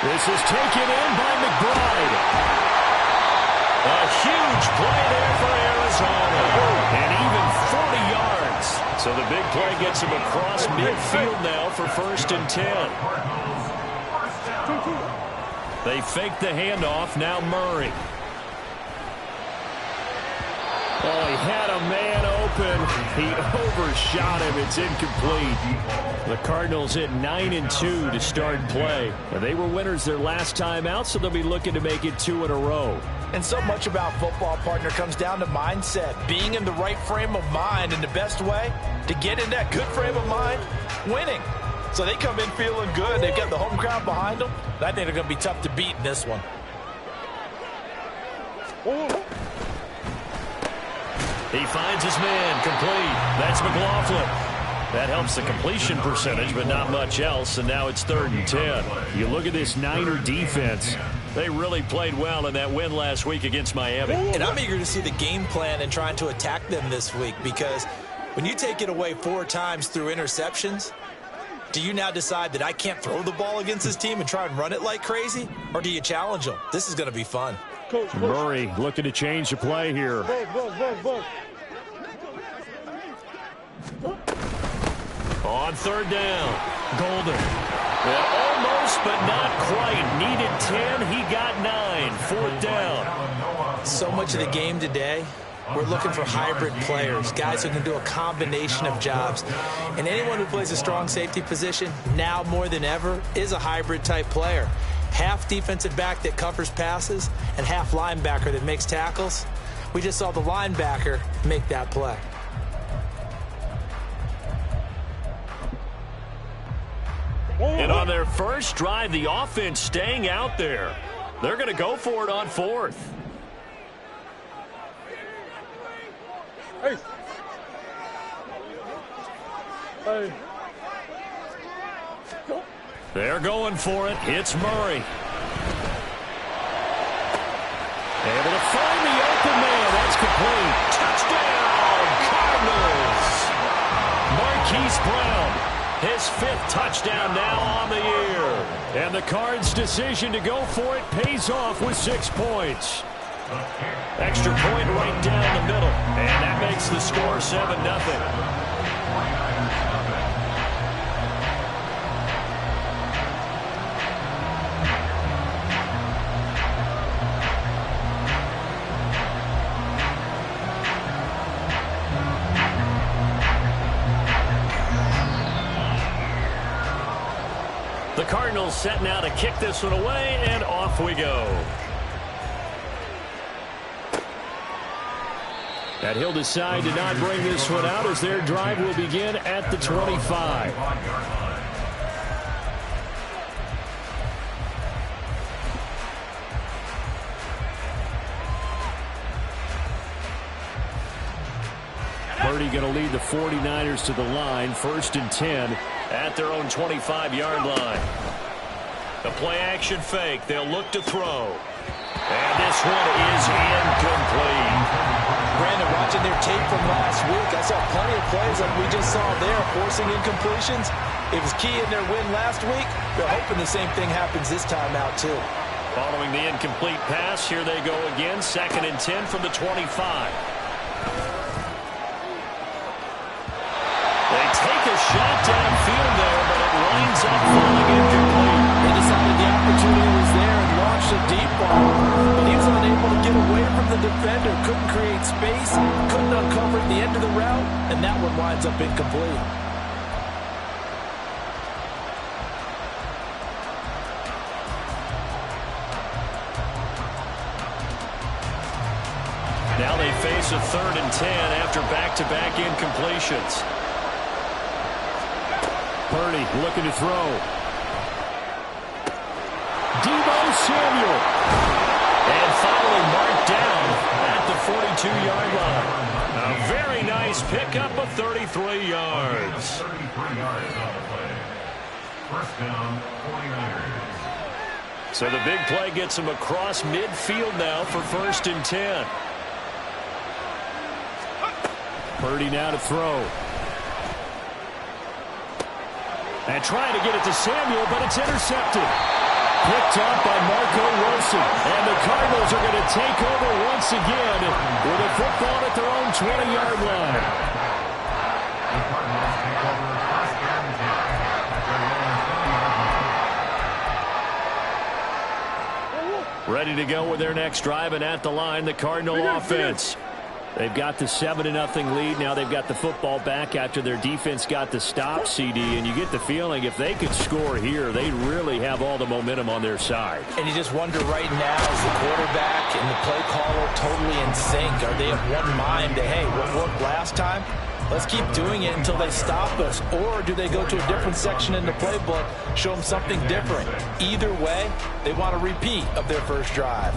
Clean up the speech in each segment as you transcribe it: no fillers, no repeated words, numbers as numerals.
This is taken in by McBride. A huge play there for Arizona. And even 40 yards. So the big play gets him across midfield now for 1st and 10. They fake the handoff. Now Murray. Oh, he had a man open. He overshot him. It's incomplete. The Cardinals hit 9-2 to start play. They were winners their last time out, so they'll be looking to make it 2 in a row. And so much about football, partner, comes down to mindset. Being in the right frame of mind, and the best way to get in that good frame of mind, winning. So they come in feeling good. They've got the home crowd behind them. I think they're going to be tough to beat in this one. He finds his man, complete. That's McLaughlin. That helps the completion percentage, but not much else, and now it's 3rd and 10. You look at this Niner defense. They really played well in that win last week against Miami. And I'm eager to see the game plan and trying to attack them this week, because when you take it away 4 times through interceptions, do you now decide that I can't throw the ball against this team and try and run it like crazy? Or do you challenge them? This is going to be fun. Murray looking to change the play here. On 3rd down, Golden. Well, almost, but not quite. Needed 10, he got 9. 4th down. So much of the game today, we're looking for hybrid players, guys who can do a combination of jobs. And anyone who plays a strong safety position, now more than ever, is a hybrid type player. Half defensive back that covers passes and half linebacker that makes tackles. We just saw the linebacker make that play. And on their first drive, the offense staying out there. They're going to go for it on 4th. Hey. Hey. They're going for it. It's Murray. Able to find the open man. That's complete. Touchdown, Cardinals. Marquise Brown, his 5th touchdown now on the year. And the Cards' decision to go for it pays off with 6 points. Extra point right down the middle. And that makes the score 7-0. The Cardinals set now to kick this one away, and off we go. And he'll decide to not bring this one out as their drive will begin at the 25. Purdy going to lead the 49ers to the line, 1st and 10 at their own 25-yard line. The play-action fake. They'll look to throw. And this one is incomplete. Brandon, watching their tape from last week, I saw plenty of plays like we just saw there, forcing incompletions. It was key in their win last week. They're hoping the same thing happens this time out, too. Following the incomplete pass, here they go again. 2nd and 10 from the 25. They take a shot downfield there, but it winds up falling incomplete. They decided the opportunity was there and launched a deep ball, but he was unable to get away from the defender, couldn't create space, couldn't uncover at the end of the route, and that one winds up incomplete. Now they face a 3rd and 10 after back-to-back incompletions. Purdy looking to throw. Deebo Samuel. And finally marked down at the 42-yard line. A very nice pickup of 33 yards. 33 yards on the play. 1st down, 49ers. So the big play gets him across midfield now for 1st and 10. Purdy now to throw. And trying to get it to Samuel, but it's intercepted. picked up by Marco Wilson. And the Cardinals are going to take over once again with a football at their own 20-yard line. The Cardinals take over first and 10 at their own 20-yard line. Ready to go with their next drive, and at the line, the Cardinal offense. They've got the 7-0 lead. Now they've got the football back after their defense got the stop, CD. And you get the feeling if they could score here, they really have all the momentum on their side. And you just wonder right now, is the quarterback and the play caller totally in sync? Are they of one mind that, hey, what worked last time? Let's keep doing it until they stop us. Or do they go to a different section in the playbook, show them something different? Either way, they want a repeat of their first drive.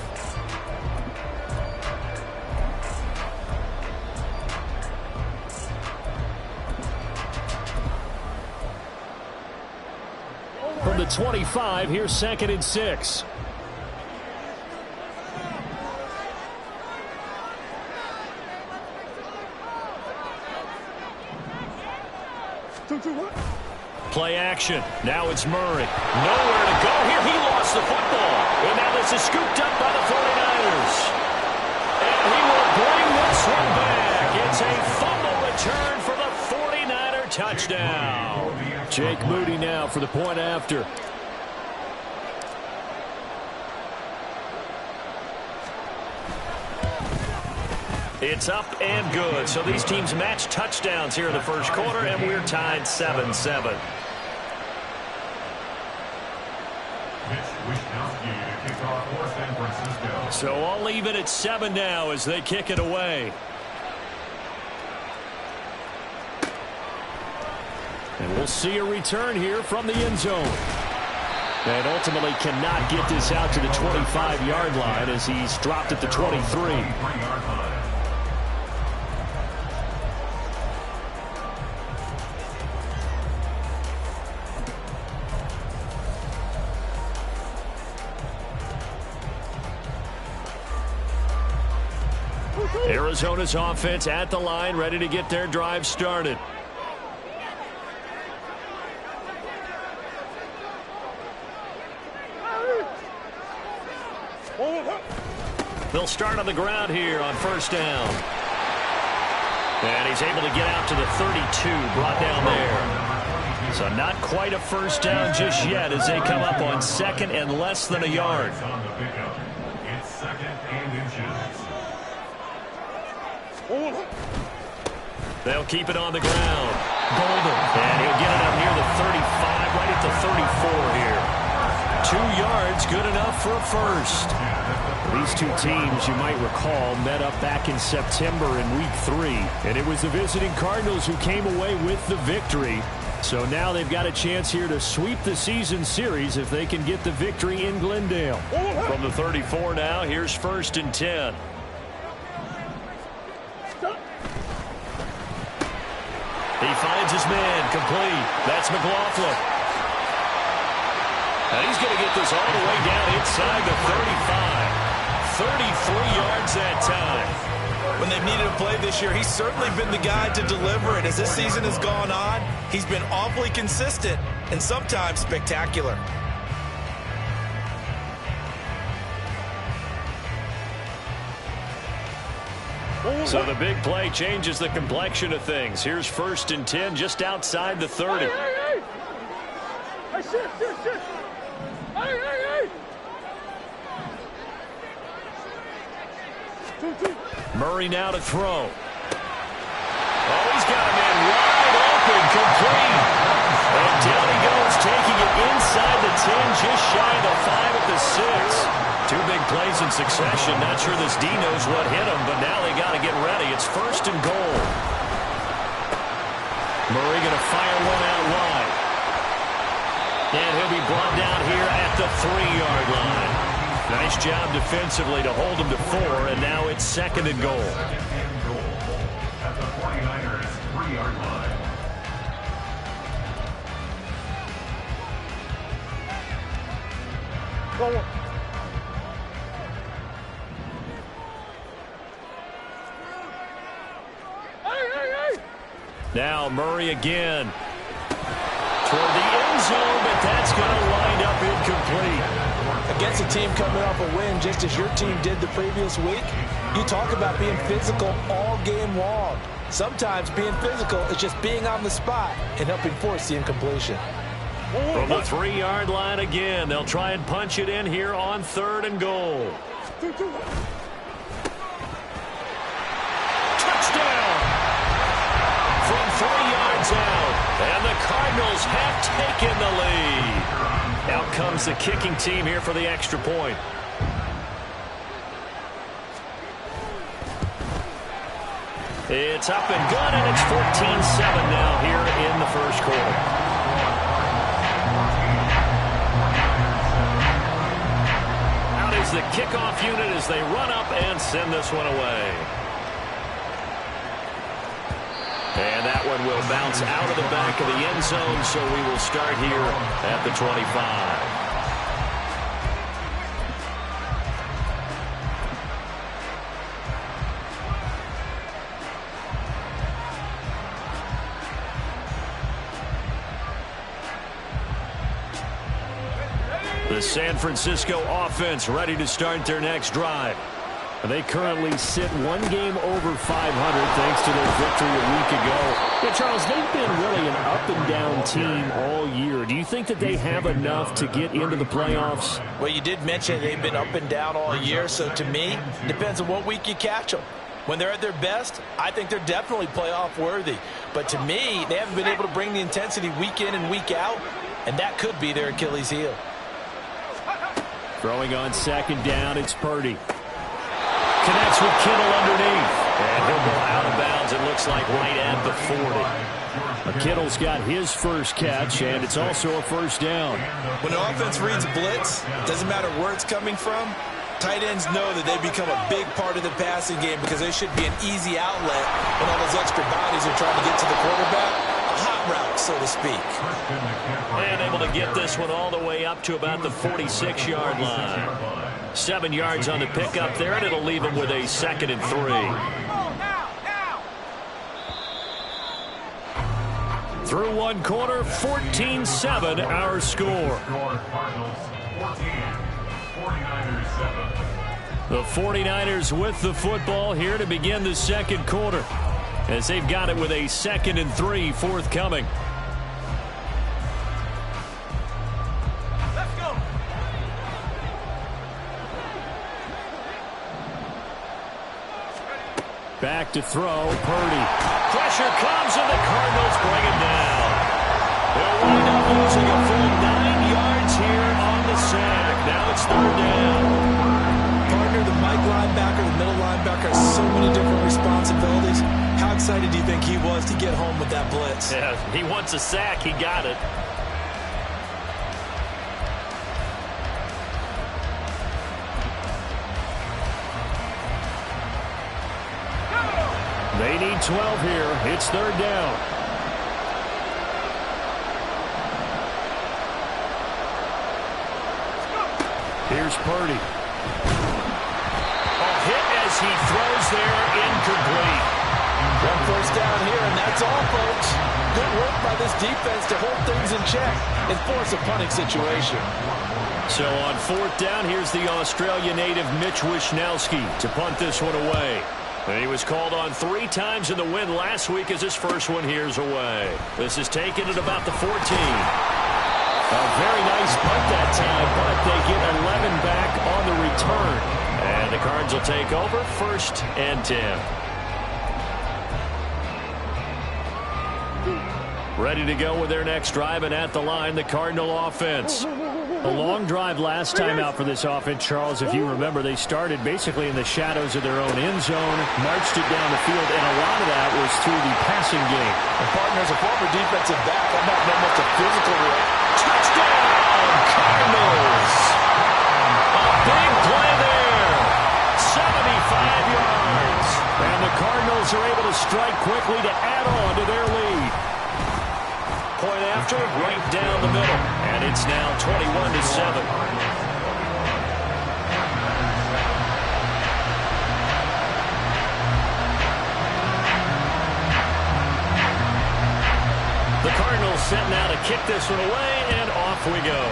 From the 25, here's 2nd and 6. Play action. Now it's Murray. Nowhere to go here. He lost the football. And now this is scooped up by the 49ers. And he will bring this one back. It's a fumble return for the 49er touchdown. Jake Moody now for the point after. It's up and good. So these teams match touchdowns here in the first quarter, and we're tied 7-7. So all even at 7 now as they kick it away. And we'll see a return here from the end zone. And ultimately cannot get this out to the 25-yard line as he's dropped at the 23. Arizona's offense at the line, ready to get their drive started. They'll start on the ground here on first down. And he's able to get out to the 32, brought down there. So not quite a first down just yet as they come up on 2nd and less than a yard. It's 2nd and inches. They'll keep it on the ground. Golden. And he'll get it up near the 35, right at the 34 here. 2 yards, good enough for a first. These two teams, you might recall, met up back in September in Week 3. And it was the visiting Cardinals who came away with the victory. So now they've got a chance here to sweep the season series if they can get the victory in Glendale. From the 34 now, here's 1st and 10. He finds his man, complete. That's McLaughlin. And he's going to get this all the way down inside the 35. 33 yards that time. When they've needed a play this year, he's certainly been the guy to deliver it. As this season has gone on, he's been awfully consistent and sometimes spectacular. So the big play changes the complexion of things. Here's 1st and 10 just outside the 30. Hey, hey, hey! Hey, shit! Hey, hey, hey! Murray now to throw. Oh, he's got a man wide open, complete. And down he goes, taking it inside the 10, just shy of the 5 at the 6. 2 big plays in succession. Not sure this D knows what hit him, but now they got to get ready. It's 1st and goal. Murray going to fire one out wide. And he'll be brought down here at the 3-yard line. Nice job defensively to hold him to 4, and now it's 2nd and goal. At the 49ers 3-yard line. Go on. Now Murray again. Toward the end zone, but that's going to wind up incomplete. against a team coming off a win just as your team did the previous week, you talk about being physical all game long. Sometimes being physical is just being on the spot and helping force the incompletion. From the 3-yard line again, they'll try and punch it in here on 3rd and goal. Touchdown! From 3 yards out, and the Cardinals have taken the lead. Out comes the kicking team here for the extra point. It's up and good, and it's 14-7 now here in the first quarter. The kickoff unit as they run up and send this one away. And that one will bounce out of the back of the end zone, so we will start here at the 25. The San Francisco offense ready to start their next drive. They currently sit one game over 500 thanks to their victory a week ago. Yeah, Charles, they've been really an up-and-down team all year. Do you think that they have enough to get into the playoffs? Well, you did mention they've been up and down all year, so to me, it depends on what week you catch them. When they're at their best, I think they're definitely playoff worthy. But to me, they haven't been able to bring the intensity week in and week out, and that could be their Achilles heel. Throwing on 2nd down, it's Purdy. Connects with Kittle underneath. And he'll go out of bounds, it looks like, right at the 40. Kittle's got his first catch, and it's also a first down. When the offense reads blitz, doesn't matter where it's coming from, tight ends know that they become a big part of the passing game because they should be an easy outlet when all those extra bodies are trying to get to the quarterback. A hot route, so to speak. And able to get this one all the way up to about the 46-yard line. 7 yards on the pickup there, and it'll leave him with a 2nd and 3. Through one quarter, 14-7 our score. The 49ers with the football here to begin the second quarter, as they've got it with a 2nd and 3 forthcoming. Back to throw, Purdy. Pressure comes, and the Cardinals bring him down. They'll wind up losing a full 9 yards here on the sack. Now it's 3rd down. Partner, the Mike linebacker, the middle linebacker has so many different responsibilities. How excited do you think he was to get home with that blitz? Yeah, he wants a sack. He got it. They need 12 here. It's 3rd down. Here's Purdy. A hit as he throws there, incomplete. One first down here, and that's all, folks. Good work by this defense to hold things in check and force a punting situation. So on 4th down, here's the Australia native Mitch Wishnowsky to punt this one away. And he was called on 3 times in the win last week as his first one here's away. This is taken at about the 14. A very nice punt that time, but they get 11 back on the return. And the Cards will take over 1st and 10. Ready to go with their next drive, and at the line, the Cardinal offense. A long drive last time out for this offense, Charles. If you remember, they started basically in the shadows of their own end zone, marched it down the field, and a lot of that was through the passing game. And partners, a former defensive back, I'm not almost a physical touchdown, Cardinals! A big play there, 75 yards. And the Cardinals are able to strike quickly to add on to their lead. Point after, right down the middle. And it's now 21-7. The Cardinals set now to kick this one away, and off we go.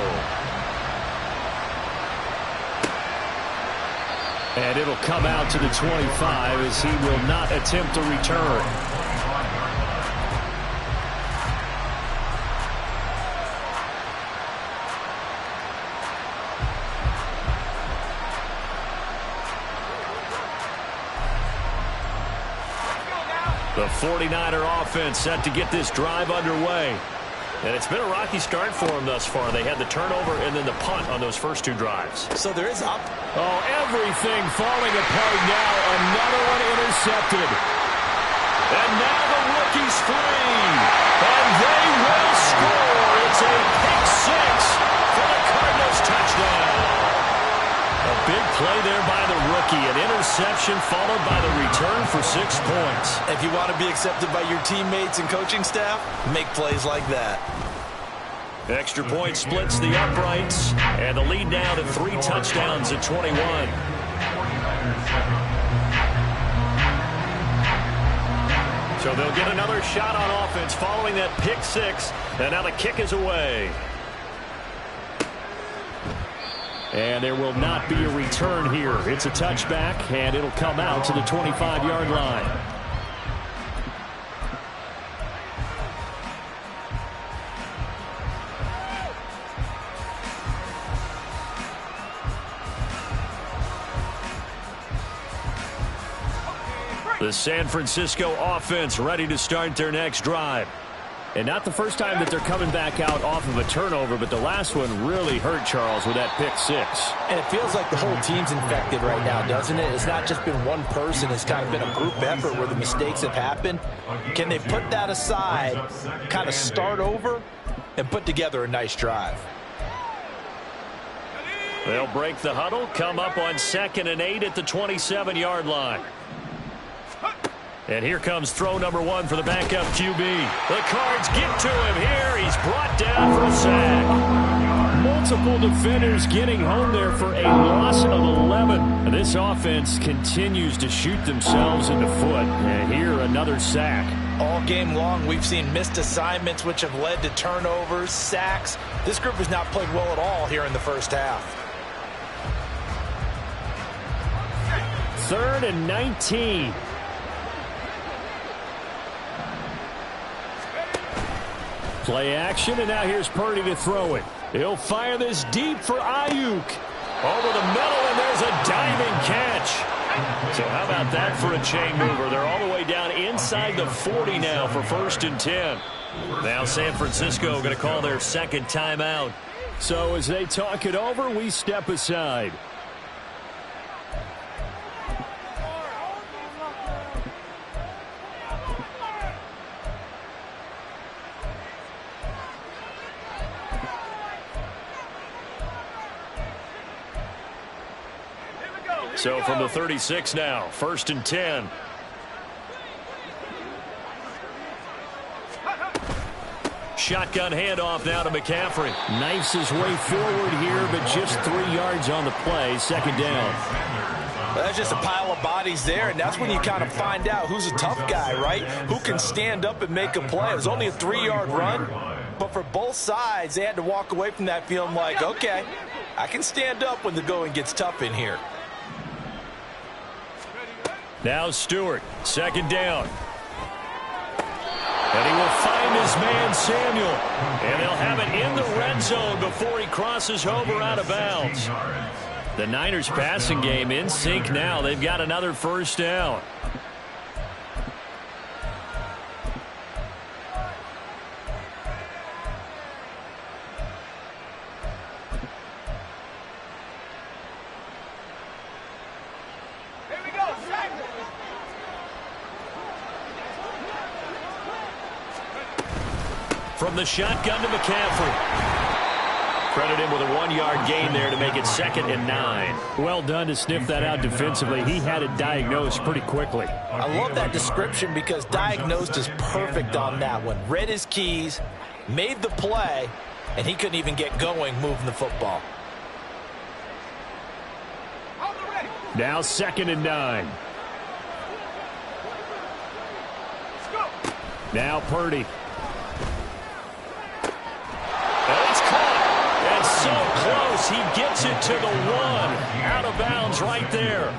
And it'll come out to the 25 as he will not attempt a return. The 49er offense set to get this drive underway. And it's been a rocky start for them thus far. They had the turnover and then the punt on those first 2 drives. So there is up. Oh, everything falling apart now. Another one intercepted. And now the rookie's free. And they will score. It's a pick 6 for the Cardinals touchdown. A big play there by the rookie. An interception followed by the return for 6 points. If you want to be accepted by your teammates and coaching staff, make plays like that. Extra point splits the uprights. And the lead now to 3 touchdowns at 21. So they'll get another shot on offense following that pick 6. And now the kick is away. And there will not be a return here. It's a touchback, and it'll come out to the 25-yard line. The San Francisco offense ready to start their next drive. And not the first time that they're coming back out off of a turnover, but the last one really hurt Charles with that pick 6. And it feels like the whole team's infected right now, doesn't it? It's not just been one person. It's kind of been a group effort where the mistakes have happened. Can they put that aside, kind of start over, and put together a nice drive? They'll break the huddle, come up on 2nd and 8 at the 27-yard line. And here comes throw number 1 for the backup QB. The Cards get to him here. He's brought down for a sack. Multiple defenders getting home there for a loss of 11. And this offense continues to shoot themselves in the foot. And here, another sack. All game long, we've seen missed assignments, which have led to turnovers, sacks. This group has not played well at all here in the first half. 3rd and 19. Play action, and now here's Purdy to throw it. He'll fire this deep for Ayuk. Over the middle, and there's a diving catch. So how about that for a chain mover? They're all the way down inside the 40 now for 1st and 10. Now San Francisco going to call their 2nd timeout. So as they talk it over, we step aside. So from the 36 now, 1st and 10. Shotgun handoff now to McCaffrey. Knifes his way forward here, but just 3 yards on the play. 2nd down. Well, that's just a pile of bodies there, and that's when you kind of find out who's a tough guy, right? Who can stand up and make a play. It was only a 3-yard run, but for both sides, they had to walk away from that feeling like, okay, I can stand up when the going gets tough in here. Now Stewart, 2nd down. And he will find his man Samuel. And they'll have it in the red zone before he crosses over out of bounds. The Niners passing game in sync now. They've got another 1st down. From the shotgun to McCaffrey. Credit him with a 1-yard gain there to make it 2nd and 9. Well done to sniff that out defensively. He had it diagnosed pretty quickly. I love that description because diagnosed is perfect on that one. Read his keys, made the play, and he couldn't even get going moving the football. Now 2nd and 9. Now Purdy. And it's caught. And so close as he gets it to the 1. Out of bounds right there.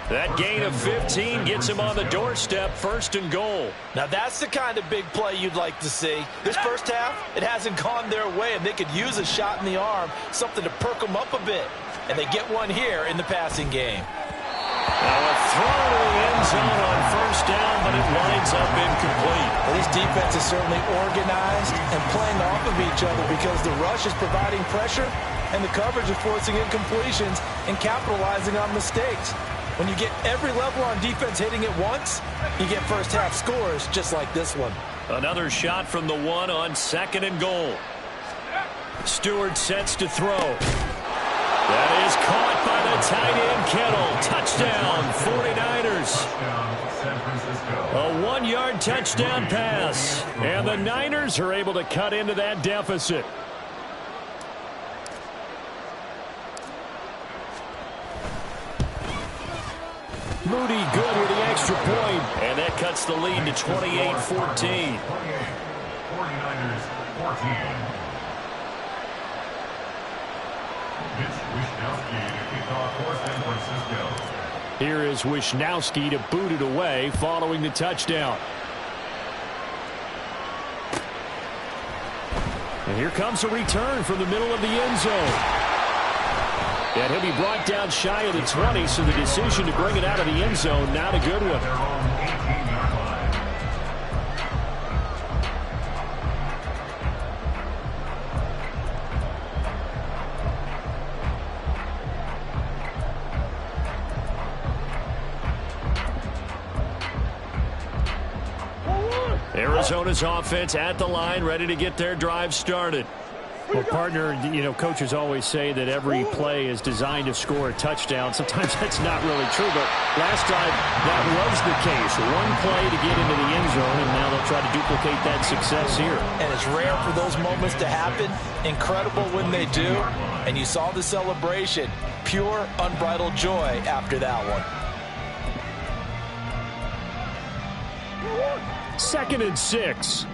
That gain of 15 gets him on the doorstep, 1st and goal. Now that's the kind of big play you'd like to see. This first half, it hasn't gone their way, and they could use a shot in the arm, something to perk them up a bit. And they get one here in the passing game. Now a throw to the end zone on 1st down, but it winds up incomplete. Well, this defense is certainly organized and playing off of each other because the rush is providing pressure and the coverage is forcing incompletions and capitalizing on mistakes. When you get every level on defense hitting it once, you get first half scores just like this one. Another shot from the 1 on 2nd and goal. Stewart sets to throw. That is caught by the tight end, Kittle. Touchdown, 49ers. A 1-yard touchdown pass. And the Niners are able to cut into that deficit. Moody good with the extra point. And that cuts the lead to 28-14. 49ers 14. Here is Wishnowsky to boot it away following the touchdown. And here comes a return from the middle of the end zone. And he'll be brought down shy of the 20, so the decision to bring it out of the end zone, not a good one. Arizona's offense at the line, ready to get their drive started. Well, partner, coaches always say that every play is designed to score a touchdown. Sometimes that's not really true, but last time that was the case. One play to get into the end zone, and now they'll try to duplicate that success here. And it's rare for those moments to happen. Incredible when they do. And you saw the celebration. Pure, unbridled joy after that one. 2nd and 6.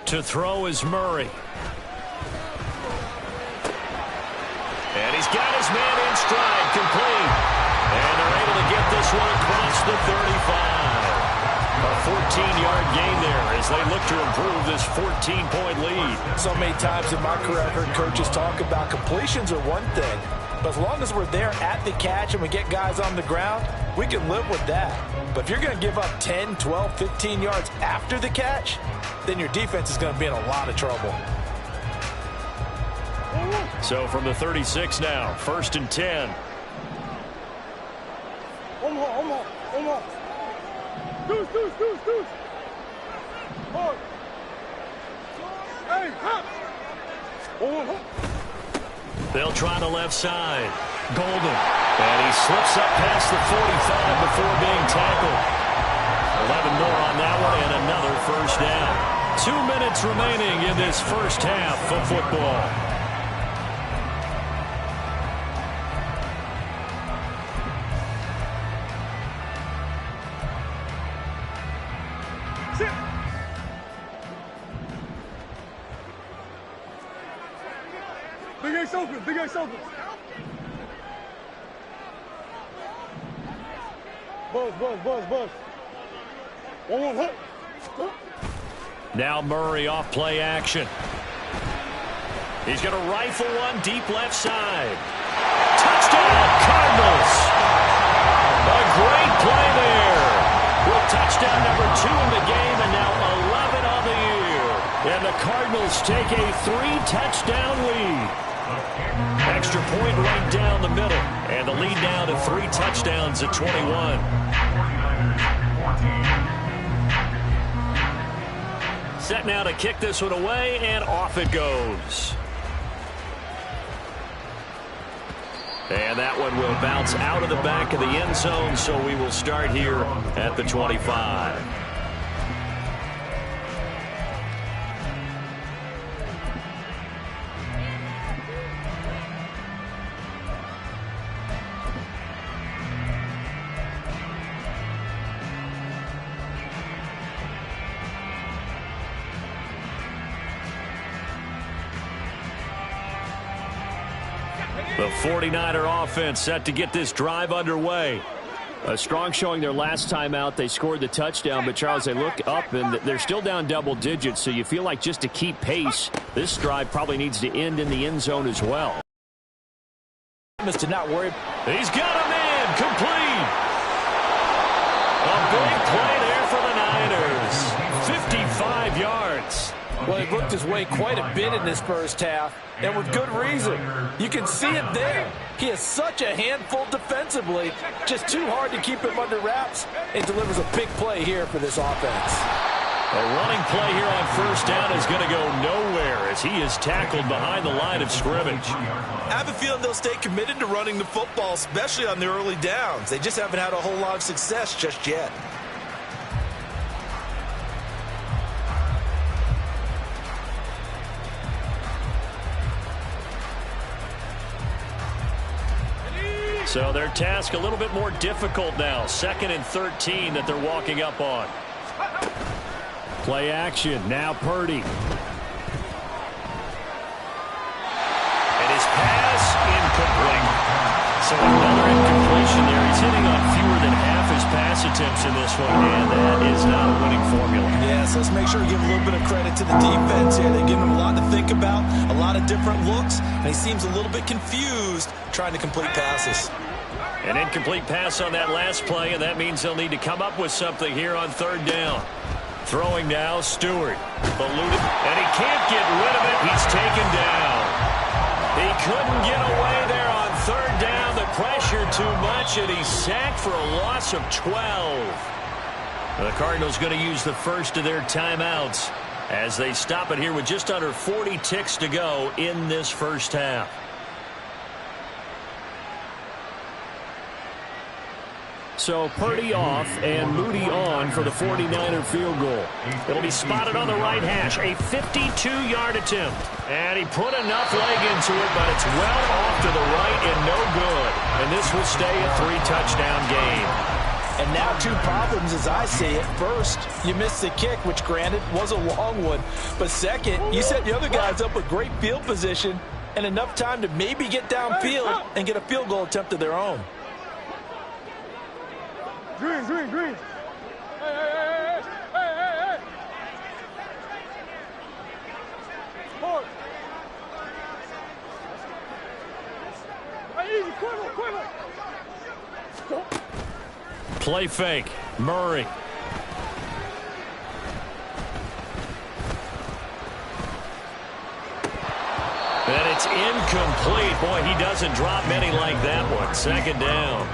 To throw is Murray. And he's got his man in stride, complete. And they're able to get this one across the 35. A 14-yard gain there as they look to improve this 14-point lead. So many times in my career I've heard coaches talk about completions are one thing, but as long as we're there at the catch and we get guys on the ground, we can live with that. But if you're going to give up 10, 12, 15 yards after the catch, then your defense is going to be in a lot of trouble. So from the 36 now, 1st and 10. Deuce. Hard. Hey, hop. They'll try the left side. Golden. And he slips up past the 45 before being tackled. 11 more on that one and another first down. 2 minutes remaining in this first half of football. Big Ace open. Buzz. 1-1 hook. Now Murray off play action. He's going to rifle one deep left side. Touchdown, Cardinals. A great play there. With touchdown number 2 in the game and now 11 on the year. And the Cardinals take a 3-touchdown lead. Extra point right down the middle. And the lead now to 3 touchdowns at 21. Set now to kick this one away, and off it goes. And that one will bounce out of the back of the end zone, so we will start here at the 25. The 49er offense set to get this drive underway. A strong showing their last time out. They scored the touchdown, but, Charles, they look up, and they're still down double digits, so you feel like just to keep pace, this drive probably needs to end in the end zone as well. To not worry. He's got a man complete. A big play there for the Niners. 55 yards. Well, he worked his way quite a bit in this first half, and with good reason. You can see it there. He is such a handful defensively, just too hard to keep him under wraps, and delivers a big play here for this offense. A running play here on first down is going to go nowhere as he is tackled behind the line of scrimmage. I have a feeling they'll stay committed to running the football, especially on the early downs. They just haven't had a whole lot of success just yet. So their task a little bit more difficult now. 2nd and 13 that they're walking up on. Play action. Now Purdy. And his pass incomplete. So another incompletion there. He's hitting on fewer than half his pass attempts in this one, and that is not a winning formula. Yeah, so let's make sure we give a little bit of credit to the defense here. They're giving him a lot to think about, a lot of different looks, and he seems a little bit confused trying to complete passes. An incomplete pass on that last play, and that means they'll need to come up with something here on 3rd down. Throwing now, Stewart. Eluded, and he can't get rid of it. He's taken down. He couldn't get away there on 3rd down. The pressure too much, and he's sacked for a loss of 12. The Cardinals going to use the first of their timeouts as they stop it here with just under 40 ticks to go in this first half. So Purdy off and Moody on for the 49er field goal. It'll be spotted on the right hash. A 52-yard attempt. And he put enough leg into it, but it's well off to the right and no good. And this will stay a 3-touchdown game. And now 2 problems as I see it. First, you missed the kick, which granted was a long one. But second, you set the other guys up with great field position and enough time to maybe get downfield and get a field goal attempt of their own. Green. Hey. Forward. Hey, easy, quiver. Play fake. Murray. And it's incomplete. Boy, he doesn't drop many like that one. 2nd down.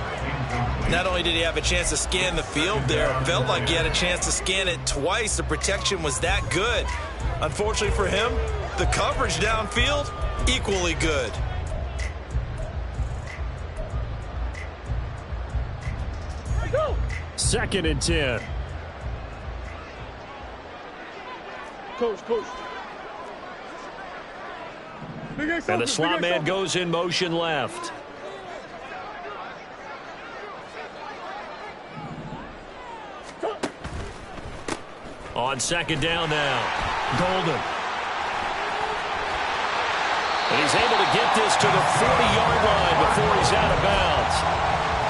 Not only did he have a chance to scan the field there, it felt like he had a chance to scan it twice. The protection was that good. Unfortunately for him, the coverage downfield, equally good. Go! 2nd and 10. Coach. And the slot man goes in motion left. On 2nd down now. Golden. And he's able to get this to the 40-yard line before he's out of bounds.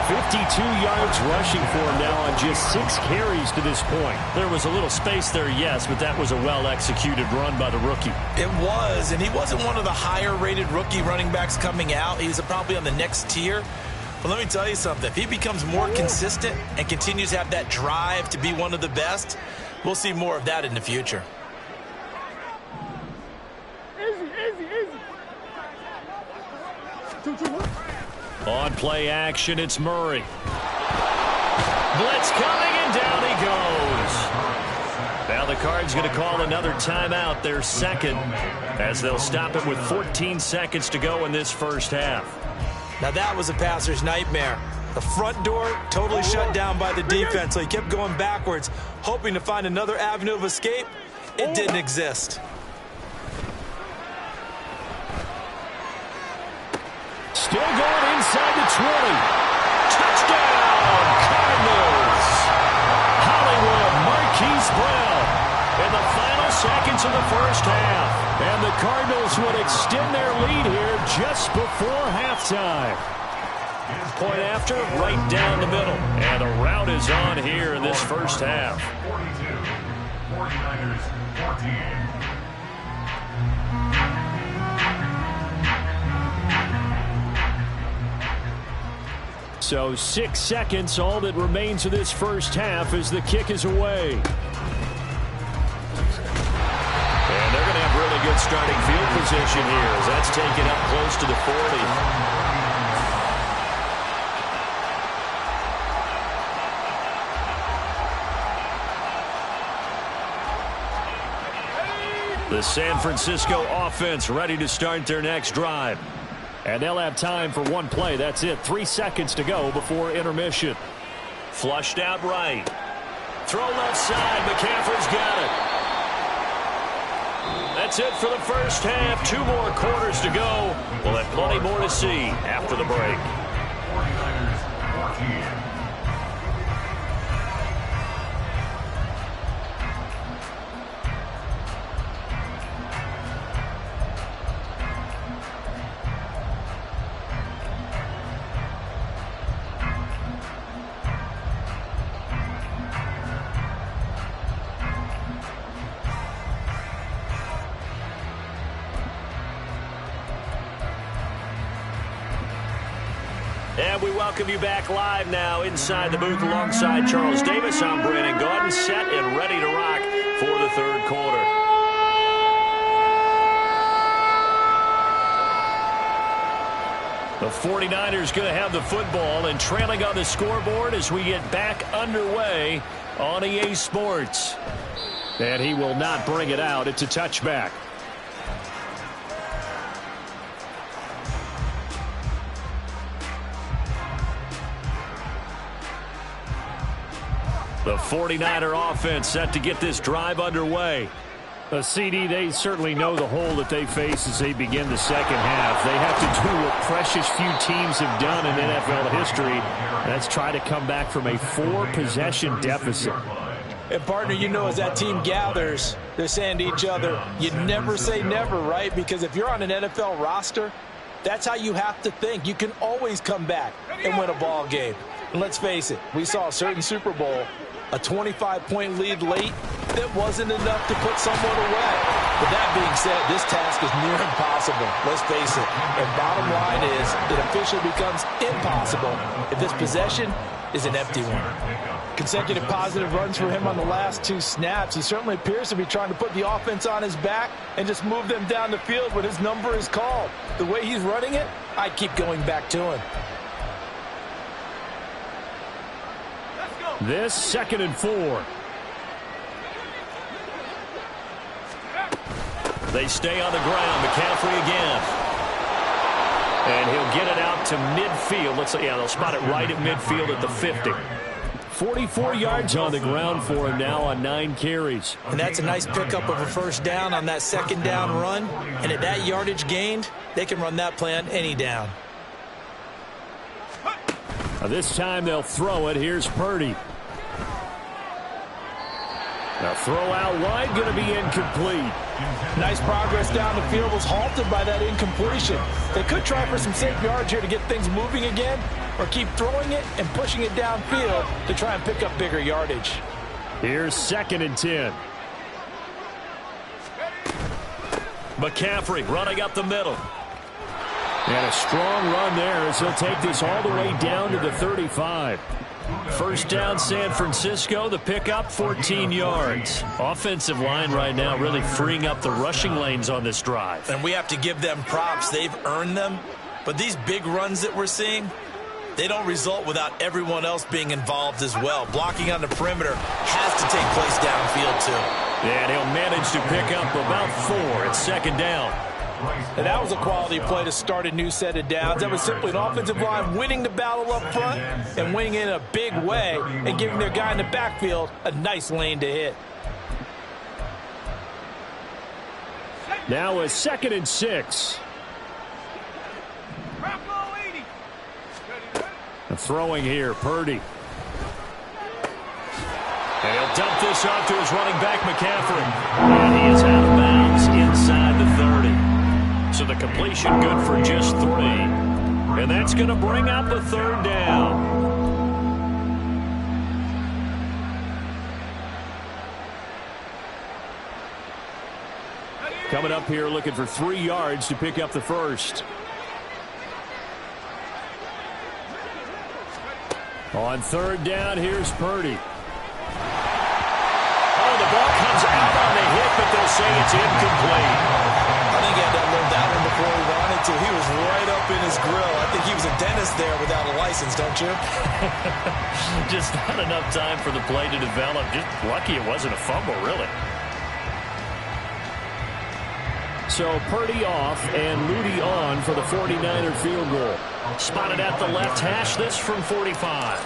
52 yards rushing for him now on just 6 carries to this point. There was a little space there, yes, but that was a well-executed run by the rookie. It was, and he wasn't one of the higher-rated rookie running backs coming out. He was probably on the next tier. But let me tell you something. If he becomes more consistent and continues to have that drive to be one of the best, we'll see more of that in the future. Easy. 2-1. On play action, it's Murray. Blitz coming, and down he goes. Now the Cards going to call another timeout, their 2nd, as they'll stop it with 14 seconds to go in this first half. Now that was a passer's nightmare. The front door totally shut down by the defense, so he kept going backwards, hoping to find another avenue of escape. It didn't exist. Still going inside the 20. Touchdown, Cardinals. Hollywood Marquise Brown in the final seconds of the first half. And the Cardinals would extend their lead here just before halftime. Point after, right down the middle. And the rout is on here in this first half. 42. 49ers 14. So 6 seconds, all that remains of this first half as the kick is away. And they're going to have really good starting field position here as that's taken up close to the 40. The San Francisco offense ready to start their next drive. And they'll have time for one play. That's it. 3 seconds to go before intermission. Flushed out right. Throw left side. McCaffrey's got it. That's it for the first half. 2 more quarters to go. We'll have plenty more to see after the break. 49ers 14. And we welcome you back live now inside the booth alongside Charles Davis. I'm Brandon Gaudin, set and ready to rock for the third quarter. The 49ers going to have the football and trailing on the scoreboard as we get back underway on EA Sports. And he will not bring it out. It's a touchback. The 49er offense set to get this drive underway. CD, they certainly know the hole that they face as they begin the second half. They have to do what precious few teams have done in NFL history. That's try to come back from a 4-possession deficit. And, partner, you know, as that team gathers, they're saying to each other, you never say never, right? Because if you're on an NFL roster, that's how you have to think. You can always come back and win a ball game. And let's face it, we saw a certain Super Bowl, a 25-point lead late that wasn't enough to put someone away. But that being said, this task is near impossible. Let's face it. And bottom line is, it officially becomes impossible if this possession is an empty one. Consecutive positive runs for him on the last 2 snaps. He certainly appears to be trying to put the offense on his back and just move them down the field when his number is called. The way he's running it, I'd keep going back to him. This 2nd and 4. They stay on the ground. McCaffrey again. And he'll get it out to midfield. They'll spot it right at midfield at the 50. 44 yards on the ground for him now on 9 carries. And that's a nice pickup of a first down on that second down run. And at that yardage gained, they can run that play on any down. This time they'll throw it. Here's Purdy. Now throw out wide, going to be incomplete. Nice progress down the field, was halted by that incompletion. They could try for some safe yards here to get things moving again, or keep throwing it and pushing it downfield to try and pick up bigger yardage. Here's 2nd and 10. McCaffrey running up the middle. And a strong run there as he'll take this all the way down to the 35. First down, San Francisco. The pickup, 14 yards. Offensive line right now really freeing up the rushing lanes on this drive. And we have to give them props. They've earned them. But these big runs that we're seeing, they don't result without everyone else being involved as well. Blocking on the perimeter has to take place downfield too. And he'll manage to pick up about 4 at 2nd down. And that was a quality play to start a new set of downs. That was simply an offensive line winning the battle up front and winning in a big way and giving their guy in the backfield a nice lane to hit. Now a 2nd and 6. Throwing here, Purdy. And he'll dump this off to his running back, McCaffrey. And he is out of bounds inside the 30. combination good for just 3. And that's going to bring up the 3rd down. Coming up here looking for 3 yards to pick up the first. On 3rd down, here's Purdy. Oh, the ball comes out on the hit, but they'll say it's incomplete. I think he had that little down one before he wanted to. He was right up in his grill. I think he was a dentist there without a license, don't you? Just not enough time for the play to develop. Just lucky it wasn't a fumble, really. So Purdy off and Moody on for the 49er field goal. Spotted at the left hash, this from 45.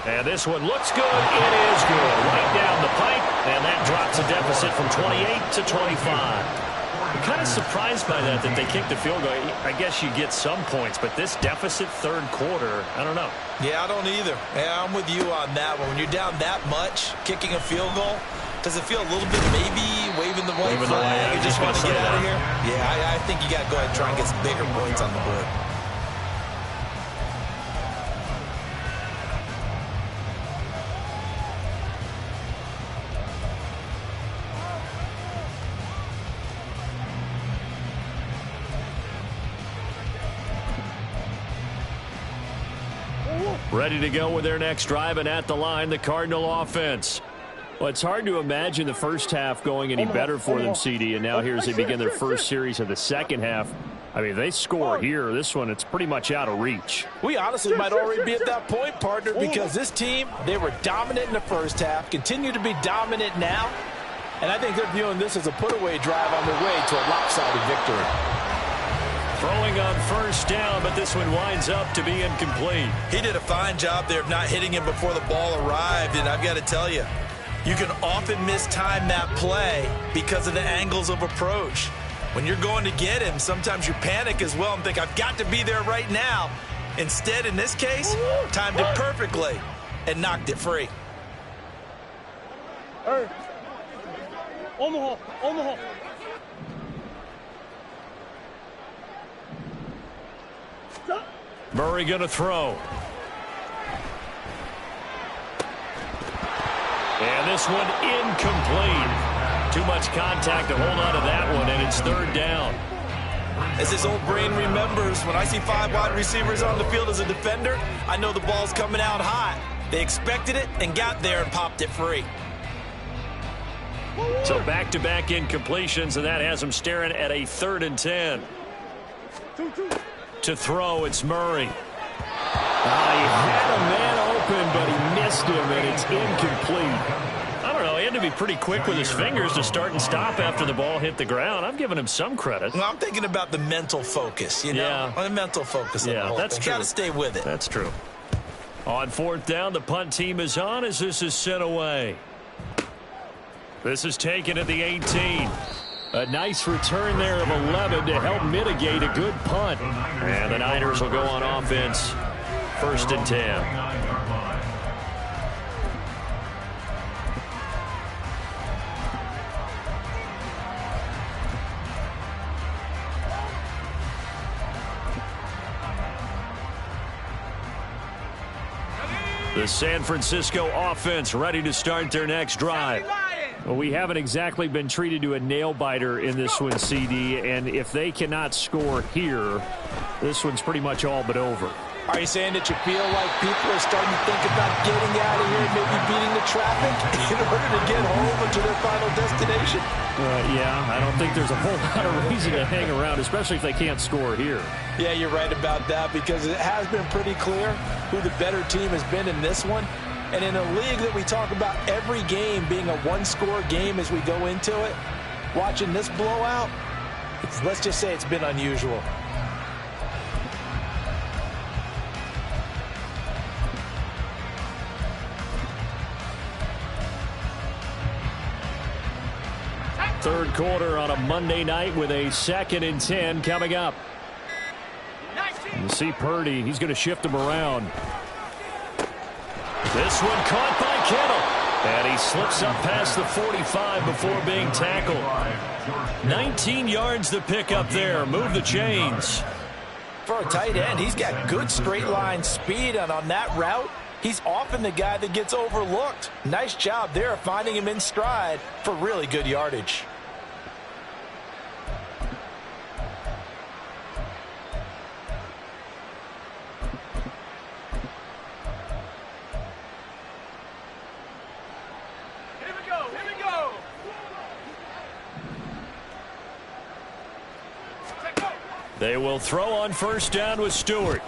And this one looks good. It is good. Right down the pipe, and that drops a deficit from 28 to 25. I'm kind of surprised by that they kicked the field goal. I guess you get some points, but this deficit 3rd quarter, I don't know. Yeah, I don't either. Yeah, I'm with you on that one. When you're down that much, kicking a field goal, does it feel a little bit maybe waving the white flag? You just want to get out of here? Yeah, I think you got to go ahead and try and get some bigger points on the board. Ready to go with their next drive, and at the line, the Cardinal offense. Well, it's hard to imagine the first half going any better for them, CD, and now here as they begin their first series of the second half. I mean, if they score here, this one, it's pretty much out of reach. We honestly might already be at that point, partner, because this team, they were dominant in the first half, continue to be dominant now, and I think they're viewing this as a put-away drive on their way to a lopsided victory. Throwing on 1st down, but this one winds up to be incomplete. He did a fine job there of not hitting him before the ball arrived, and I've got to tell you, you can often mistime that play because of the angles of approach. When you're going to get him, sometimes you panic as well and think, I've got to be there right now. Instead, in this case, timed it perfectly and knocked it free. Hey. Omaha, Omaha. Murray going to throw. And this one incomplete. Too much contact to hold on to that one, and it's 3rd down. As his old brain remembers, when I see 5 wide receivers on the field as a defender, I know the ball's coming out hot. They expected it and got there and popped it free. So back-to-back incompletions, and that has them staring at a 3rd and 10. To throw, it's Murray. He had a man open, but he missed him, and it's incomplete. I don't know. He had to be pretty quick with his fingers to start and stop after the ball hit the ground. I'm giving him some credit. Well, I'm thinking about the mental focus, you know? Yeah. The mental focus. Yeah, that's true. Got to stay with it. That's true. On 4th down, the punt team is on as this is sent away. This is taken at the 18. A nice return there of 11 to help mitigate a good punt. And the Niners will go on offense. 1st and 10. The San Francisco offense ready to start their next drive. Well, we haven't exactly been treated to a nail-biter in this one, CD, and if they cannot score here, this one's pretty much all but over. Are you saying that you feel like people are starting to think about getting out of here and maybe beating the traffic in order to get home or to their final destination? Yeah, I don't think there's a whole lot of reason to hang around, especially if they can't score here. Yeah, you're right about that because it has been pretty clear who the better team has been in this one. And in a league that we talk about every game being a one-score game as we go into it, watching this blowout, let's just say it's been unusual. Third quarter on a Monday night with a 2nd and 10 coming up. You see Purdy, he's going to shift him around. This one caught by Kittle. And he slips up past the 45 before being tackled. 19 yards to pick up there. Move the chains. For a tight end, he's got good straight line speed, and on that route, he's often the guy that gets overlooked. Nice job there finding him in stride for really good yardage. They will throw on first down with Stewart.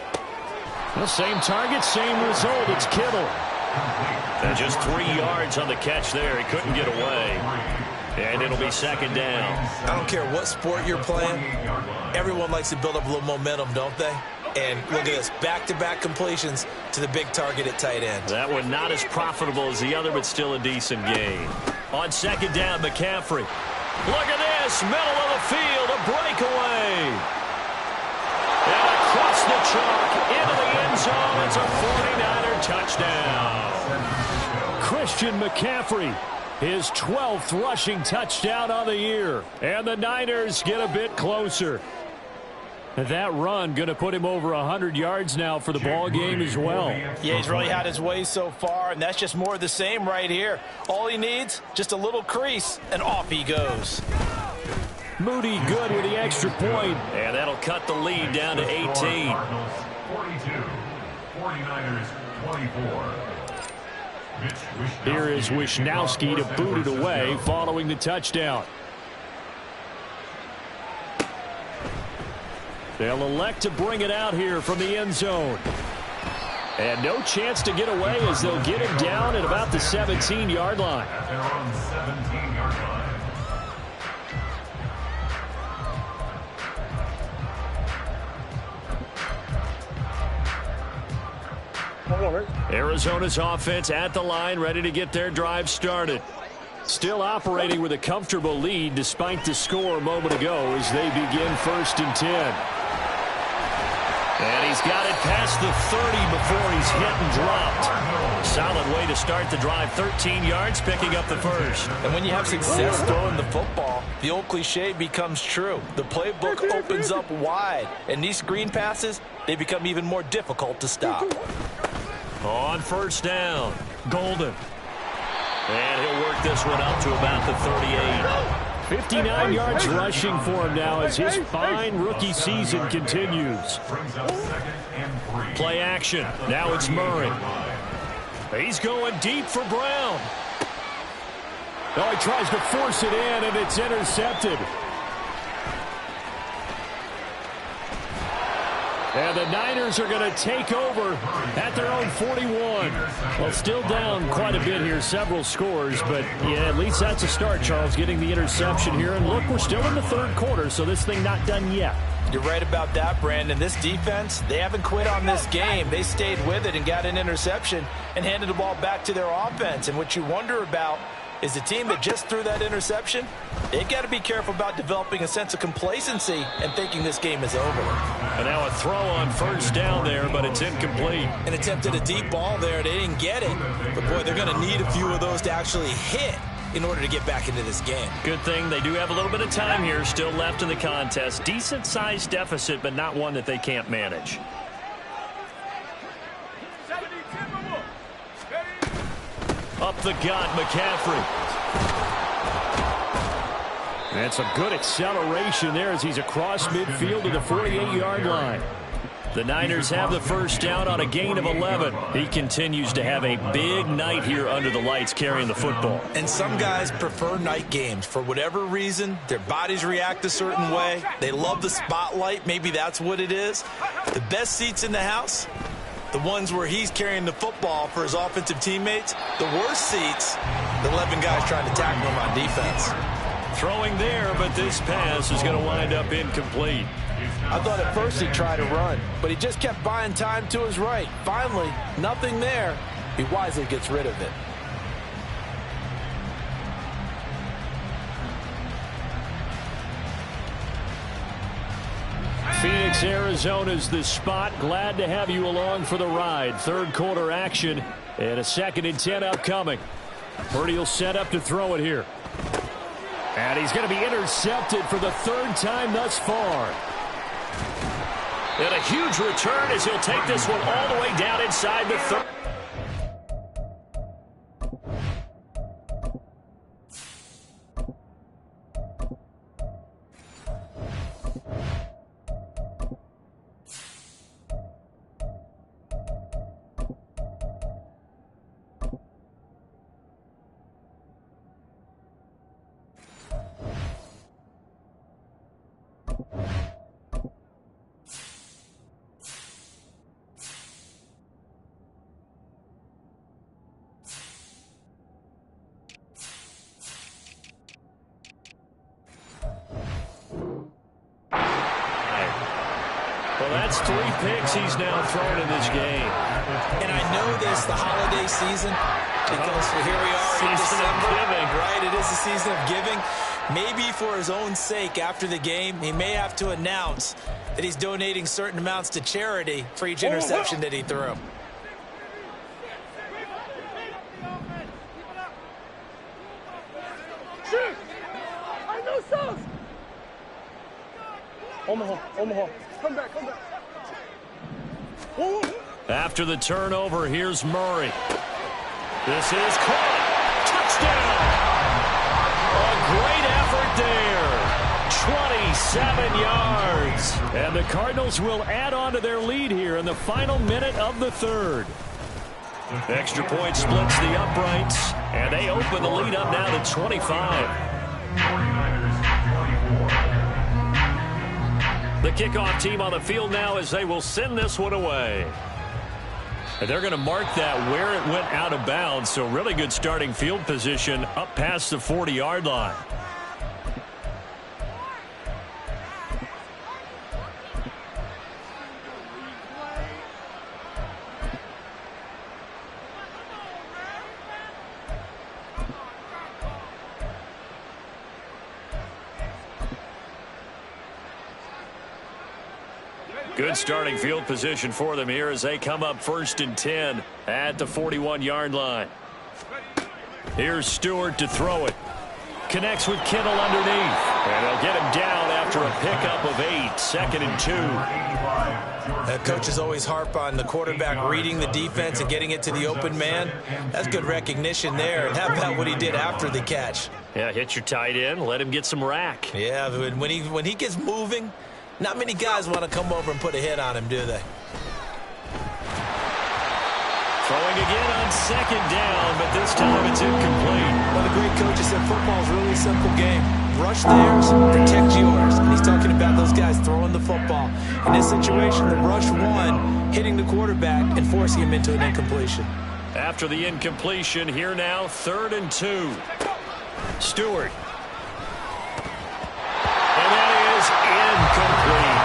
The same target, same result. It's Kittle. And just 3 yards on the catch there. He couldn't get away. And it'll be second down. I don't care what sport you're playing. Everyone likes to build up a little momentum, don't they? And look at this, back-to-back completions to the big target at tight end. That one not as profitable as the other, but still a decent gain. On second down, McCaffrey. Look at this, middle of the field, a breakaway. And across the chalk, into the end zone, it's a 49er touchdown. Christian McCaffrey, his 12th rushing touchdown on the year. And the Niners get a bit closer. And that run going to put him over 100 yards now for the ball game as well. Yeah, he's really had his way so far, and that's just more of the same right here. All he needs, just a little crease, and off he goes. Moody good with the extra point. And that'll cut the lead down to 18. 42, 49ers 24. Here is Wishnowski to boot it away following the touchdown. They'll elect to bring it out here from the end zone. And no chance to get away as they'll get him down at about the 17-yard line. At their own 17-yard line. Arizona's offense at the line, ready to get their drive started. Still operating with a comfortable lead despite the score a moment ago as they begin 1st and 10. And he's got it past the 30 before he's hit and dropped. Solid way to start the drive. 13 yards, picking up the first. And when you have success throwing the football, the old cliche becomes true. The playbook opens up wide, and these screen passes, they become even more difficult to stop. On first down, Golden. And he'll work this one up to about the 38. 59 yards rushing for him now as his fine rookie season continues. Play action. Now it's Murray. He's going deep for Brown. Oh, he tries to force it in, and it's intercepted. And the Niners are going to take over at their own 41. Well, still down quite a bit here, several scores, but yeah, at least that's a start, Charles, getting the interception here. And look, we're still in the third quarter, so this thing not done yet. You're right about that, Brandon. This defense, they haven't quit on this game. They stayed with it and got an interception and handed the ball back to their offense. And what you wonder about is the team that just threw that interception, they've got to be careful about developing a sense of complacency and thinking this game is over. And now a throw on first down there, but it's incomplete. An attempt at a deep ball there. They didn't get it. But, boy, they're going to need a few of those to actually hit in order to get back into this game. Good thing they do have a little bit of time here still left in the contest. Decent-sized deficit, but not one that they can't manage. Up the gut, McCaffrey. That's a good acceleration there as he's across midfield to the 48-yard line. The Niners have the first down on a gain of 11. He continues to have a big night here under the lights carrying the football. And some guys prefer night games. For whatever reason, their bodies react a certain way. They love the spotlight. Maybe that's what it is. The best seats in the house, the ones where he's carrying the football for his offensive teammates. The worst seats, the 11 guys trying to tackle him on defense. Throwing there, but this pass is going to wind up incomplete. I thought at first he'd try to run, but he just kept buying time to his right. Finally, nothing there. He wisely gets rid of it. Phoenix, Arizona's the spot. Glad to have you along for the ride. Third quarter action and a 2nd and 10 upcoming. Purdy will set up to throw it here. And he's going to be intercepted for the third time thus far. And a huge return as he'll take this one all the way down inside the 30. Well, that's 3 picks he's now thrown in this game. And I know this, the holiday season, because here we are in Season of December. giving. Right, it is the season of giving. Maybe for his own sake after the game, he may have to announce that he's donating certain amounts to charity for each interception that he threw. Shoot! I know sauce! Omaha. Come back. Whoa. After the turnover, here's Murray. This is caught. Touchdown! A great effort there. 27 yards. And the Cardinals will add on to their lead here in the final minute of the third. Extra point splits the uprights, and they open the lead up now to 25. 49ers 24. The kickoff team on the field now as they will send this one away. And they're going to mark that where it went out of bounds, so really good starting field position up past the 40-yard line. Good starting field position for them here as they come up 1st and 10 at the 41-yard line. Here's Stewart to throw it. Connects with Kittle underneath. And they'll get him down after a pickup of 8. 2nd and 2. Coaches always harp on the quarterback reading the defense and getting it to the open man. That's good recognition there. And how about what he did after the catch? Yeah, hit your tight end. Let him get some rack. Yeah, when he gets moving, not many guys want to come over and put a hit on him, do they? Throwing again on 2nd down, but this time it's incomplete. Well, the great coach said football is really a simple game. Rush theirs, protect yours. And he's talking about those guys throwing the football. In this situation, the rush one, hitting the quarterback and forcing him into an incompletion. After the incompletion, here now, 3rd and 2. Stewart. And that is incomplete.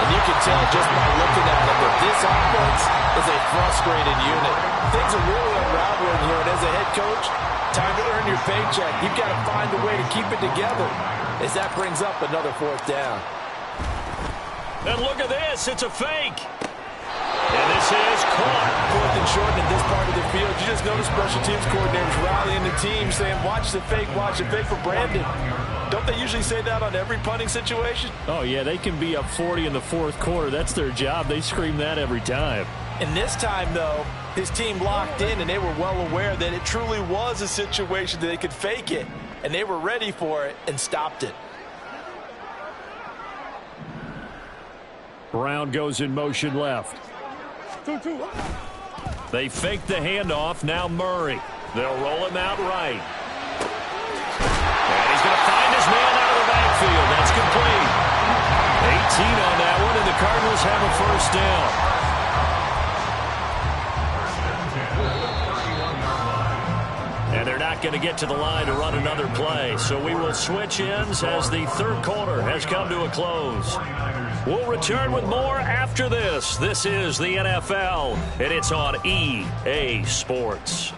And you can tell just by looking at them that this offense is a frustrated unit. Things are really unraveling here, and as a head coach, time to earn your paycheck. You've got to find a way to keep it together as that brings up another 4th down. And look at this. It's a fake. And this is caught. 4th and short in this part of the field. You just notice special teams coordinators rallying the team saying, watch the fake for Brandon. Don't they usually say that on every punting situation? Oh, yeah, they can be up 40 in the 4th quarter. That's their job. They scream that every time. And this time, though, his team locked in, and they were well aware that it truly was a situation that they could fake it, and they were ready for it and stopped it. Brown goes in motion left. 2-2. They fake the handoff. Now Murray. They'll roll him out right. And he's going to find his man out of the backfield. That's complete. 18 on that one, and the Cardinals have a 1st down. And they're not going to get to the line to run another play. So we will switch ends as the 3rd quarter has come to a close. We'll return with more after this. This is the NFL, and it's on EA Sports.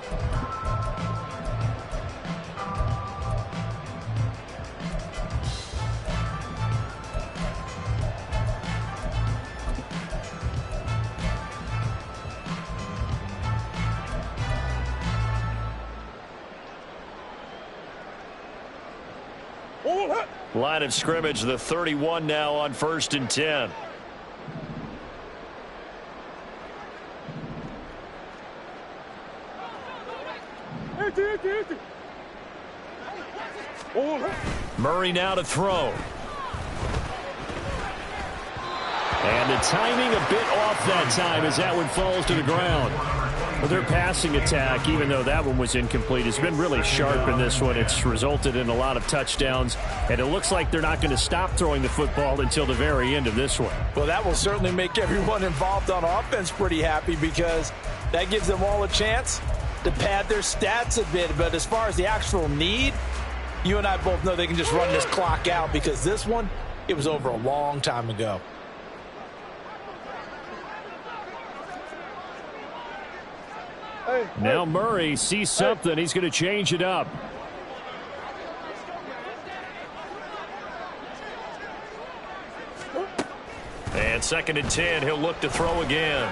Line of scrimmage, the 31 now on 1st and 10. Murray now to throw. And the timing a bit off that time as that one falls to the ground. Well, their passing attack, even though that one was incomplete, has been really sharp in this one. It's resulted in a lot of touchdowns, and it looks like they're not going to stop throwing the football until the very end of this one. Well, that will certainly make everyone involved on offense pretty happy because that gives them all a chance to pad their stats a bit. But as far as the actual need, you and I both know they can just run this clock out because this one, it was over a long time ago. Now Murray sees something. He's going to change it up. And 2nd and 10, he'll look to throw again.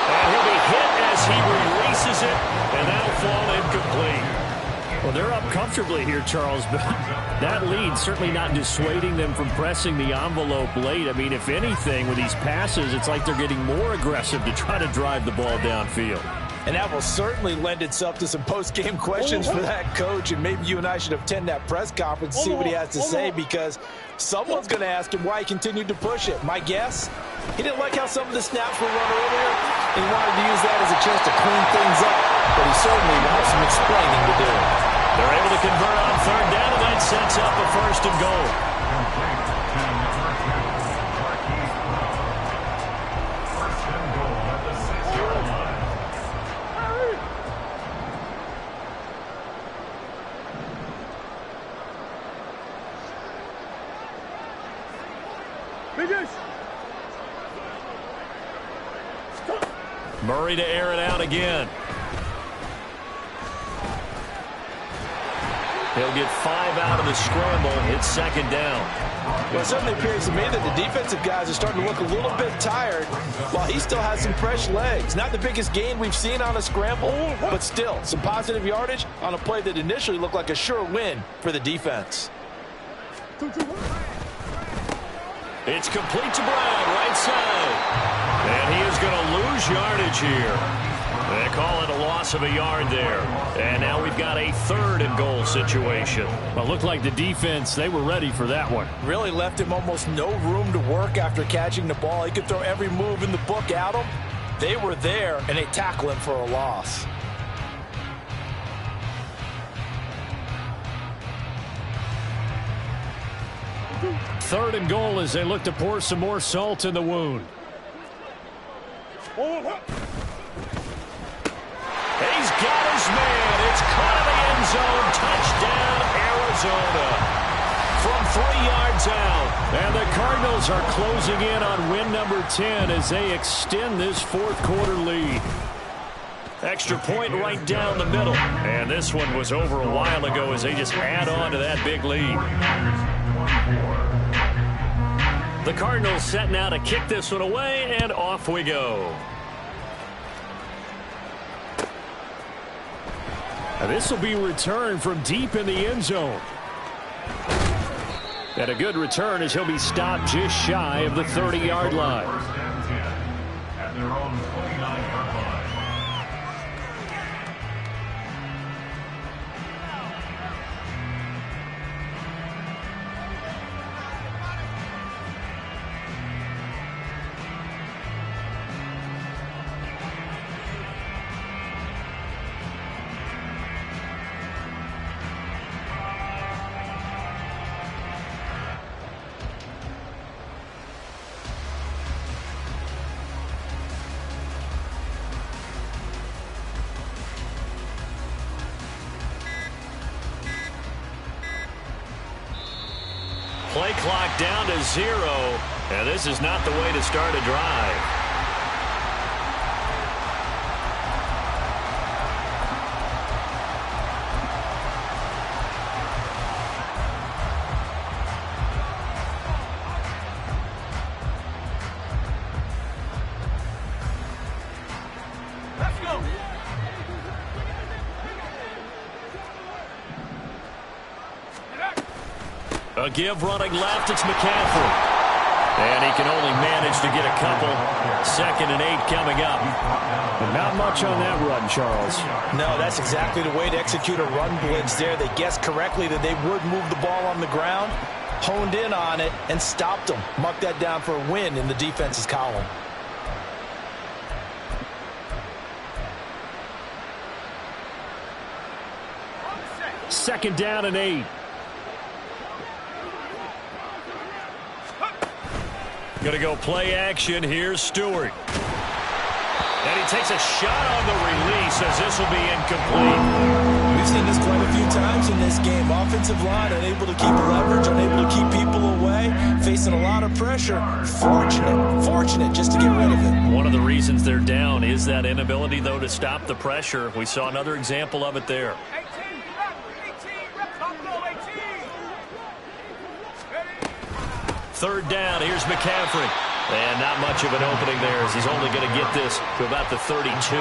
And he'll be hit as he releases it, and that'll fall incomplete. Well, they're up comfortably here, Charles, but that lead certainly not dissuading them from pressing the envelope late. I mean, if anything, with these passes, it's like they're getting more aggressive to try to drive the ball downfield. And that will certainly lend itself to some post-game questions for that coach, and maybe you and I should attend that press conference and see what he has to say because someone's going to ask him why he continued to push it. My guess, he didn't like how some of the snaps were run earlier, and he wanted to use that as a chance to clean things up, but he certainly will have some explaining to do. They're able to convert on 3rd down, and that sets up a 1st and goal. Murray to air it out again. He'll get 5 out of the scramble. It's 2nd down. Well, it certainly appears to me that the defensive guys are starting to look a little bit tired while he still has some fresh legs. Not the biggest gain we've seen on a scramble, but still some positive yardage on a play that initially looked like a sure win for the defense. It's complete to Brown, right side. And he is going to lose yardage here. They call it a loss of a yard there. And now we've got a 3rd and goal situation. Well, looked like the defense, they were ready for that one. Really left him almost no room to work after catching the ball. He could throw every move in the book at him. They were there, and they tackle him for a loss. Third and goal as they look to pour some more salt in the wound. He's got his man. It's caught in the end zone. Touchdown, Arizona. From 3 yards out. And the Cardinals are closing in on win number 10 as they extend this 4th quarter lead. Extra point right down the middle. And this one was over a while ago as they just add on to that big lead. The Cardinals set now to kick this one away, and off we go. This will be returned from deep in the end zone. And a good return as he'll be stopped just shy of the 30-yard line. At their own 29-yard line. Play clock down to 0, and this is not the way to start a drive. Let's go. Get out. A give running left, it's McCaffrey. And he can only manage to get a couple. 2nd and 8 coming up. And not much on that run, Charles. No, that's exactly the way to execute a run blitz there. They guessed correctly that they would move the ball on the ground, honed in on it, and stopped them. Mark that down for a win in the defense's column. Second down and 8. Going to go play action. Here's Stewart. And he takes a shot on the release as this will be incomplete. We've seen this quite a few times in this game. Offensive line unable to keep leverage, unable to keep people away, facing a lot of pressure. Fortunate just to get rid of it. One of the reasons they're down is that inability, though, to stop the pressure. We saw another example of it there. 3rd down, here's McCaffrey. And not much of an opening there as he's only going to get this to about the 32.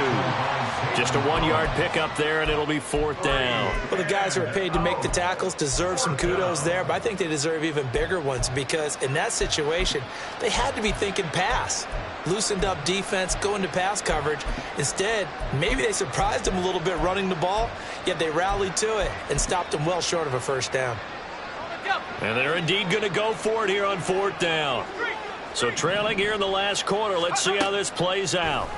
Just a 1-yard pickup there, and it'll be 4th down. Well, the guys who are paid to make the tackles deserve some kudos there, but I think they deserve even bigger ones because in that situation, they had to be thinking pass. Loosened up defense, going to pass coverage. Instead, maybe they surprised them a little bit running the ball, yet they rallied to it and stopped them well short of a 1st down. And they're indeed going to go for it here on 4th down. So trailing here in the last quarter. Let's see how this plays out.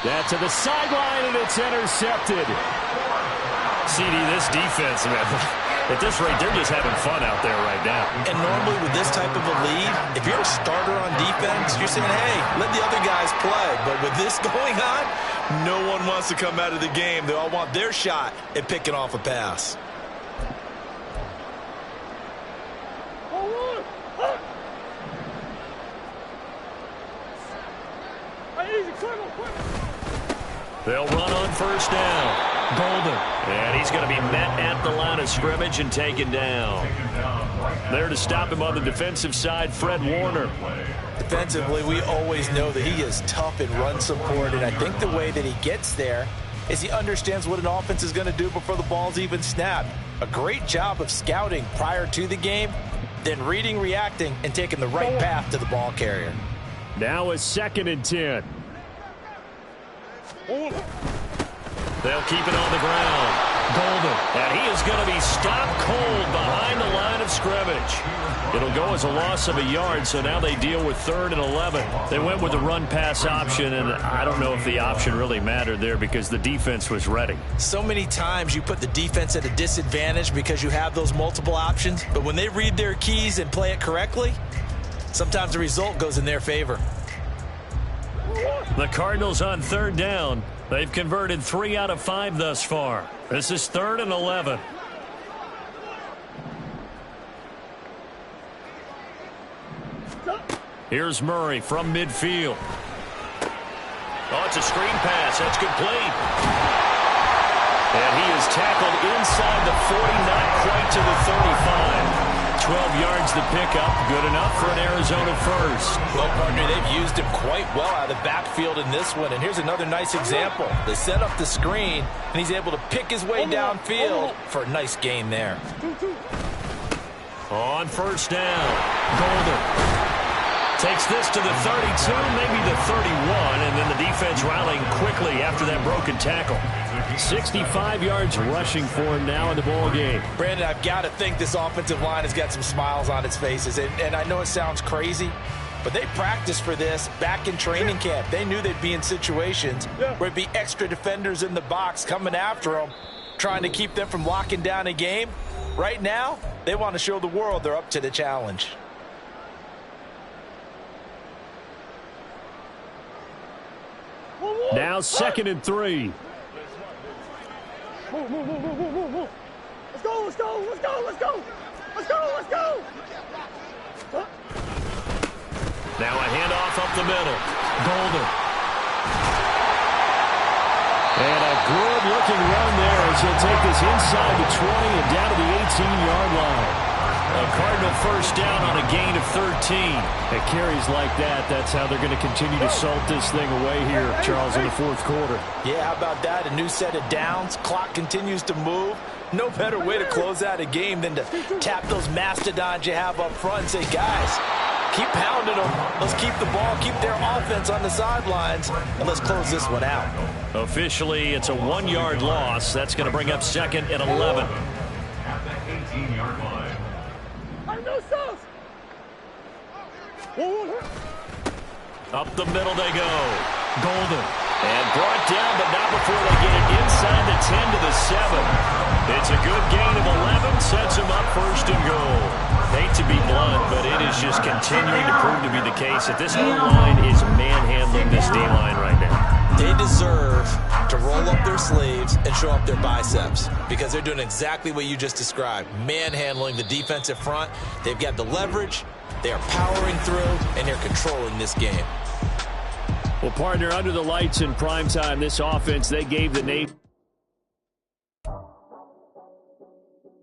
That to the sideline, and it's intercepted. CD, this defense, man, at this rate, they're just having fun out there right now. And normally with this type of a lead, if you're a starter on defense, you're saying, hey, let the other guys play. But with this going on, no one wants to come out of the game. They all want their shot at picking off a pass. They'll run on 1st down. Golden. And he's going to be met at the line of scrimmage and taken down. There to stop him on the defensive side, Fred Warner. Defensively, we always know that he is tough in run support, and I think the way that he gets there is he understands what an offense is going to do before the ball's even snapped. A great job of scouting prior to the game, then reading, reacting, and taking the right path to the ball carrier. Now a 2nd and 10. They'll keep it on the ground. Golden. And he is going to be stopped cold behind the line of scrimmage. It'll go as a loss of a yard, so now they deal with 3rd and 11. They went with the run-pass option, and I don't know if the option really mattered there because the defense was ready. So many times you put the defense at a disadvantage because you have those multiple options, but when they read their keys and play it correctly, sometimes the result goes in their favor. The Cardinals on 3rd down. They've converted 3 out of 5 thus far. This is 3rd and 11. Here's Murray from midfield. Oh, it's a screen pass. That's complete. And he is tackled inside the 40, not quite to the 35. 12 yards to pick up. Good enough for an Arizona first. Well, partner, they've used him quite well out of the backfield in this one. And here's another nice example. They set up the screen, and he's able to pick his way downfield for a nice gain there. On 1st down, Golden takes this to the 32, maybe the 31, and then the defense rallying quickly after that broken tackle. 65 yards rushing for him now in the ball game. Brandon, I've got to think this offensive line has got some smiles on its faces. And I know it sounds crazy, but they practiced for this back in training camp. They knew they'd be in situations where it'd be extra defenders in the box coming after them, trying to keep them from locking down a game. Right now, they want to show the world they're up to the challenge. Now 2nd and 3. Move. Let's go. Now a handoff up the middle. Golden. And a good-looking run there as he'll take this inside the 20 and down to the 18-yard line. A Cardinal first down on a gain of 13. At carries like that, that's how they're going to continue to salt this thing away here, Charles, in the fourth quarter. Yeah, how about that? A new set of downs. Clock continues to move. No better way to close out a game than to tap those mastodons you have up front and say, guys, keep pounding them. Let's keep the ball, keep their offense on the sidelines, and let's close this one out. Officially, it's a 1-yard loss. That's going to bring up 2nd and 11. At the 18-yard line. I know sauce. Up the middle they go. Golden. And brought down, but not before they get it inside the 10 to the 7. It's a good gain of 11. Sets them up 1st and goal. Hate to be blunt, but it is just continuing to prove to be the case that this O-line is manhandling this D-line right now. They deserve to roll up their sleeves and show up their biceps because they're doing exactly what you just described, manhandling the defensive front. They've got the leverage, they are powering through, and they're controlling this game. Well, partner, under the lights in primetime, this offense, they gave the name.